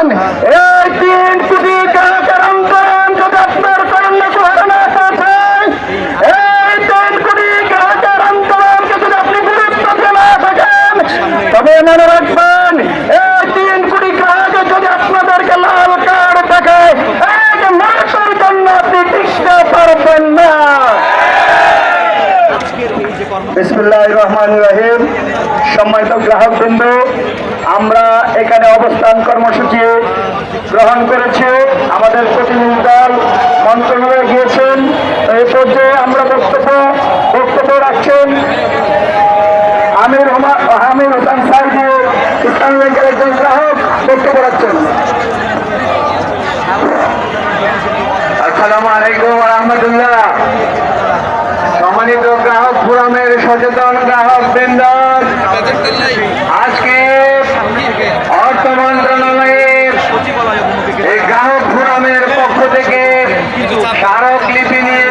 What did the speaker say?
রাখবেন, এই 3 কোটি গ্রাহকের আন্দোলন যদি আপনার কর্ম সুহারণা আছে, এই 3 কোটি গ্রাহকের আন্দোলনকে যদি আপনি গুরুত্ব দিয়ে না থাকেন, তবে মনে রাখবেন এই 3 কোটি গ্রাহকের যদি আপনাদেরকে লাল কার্ড দেখায়, এক মাসের জন্য আপনি টিকতে পারবেন না। বিসমিল্লাহির রহমানির রহিম। সম্মানিত গ্রাহকবৃন্দ, আমরা এখানে অবস্থান কর্মসূচি গ্রহণ করেছি। আমাদের প্রতিনিধি দল মন্ত্রণালয়ে গিয়েছেন। এই পর্যায়ে আমরা বক্তব্য রাখছেন আমির হোসেন সাইদি, ইসলামী ব্যাংকের একজন গ্রাহক বক্তব্য রাখছেন। আসসালামু আলাইকুম ওয়া রাহমাতুল্লাহ। সম্মানিত গ্রাহক ফোরামের সচেতন গ্রাহক বৃন্দ, আজকে অর্থ মন্ত্রণালয়ের এই গ্রাহক ফোরামের পক্ষ থেকে স্মারকলিপি নিয়ে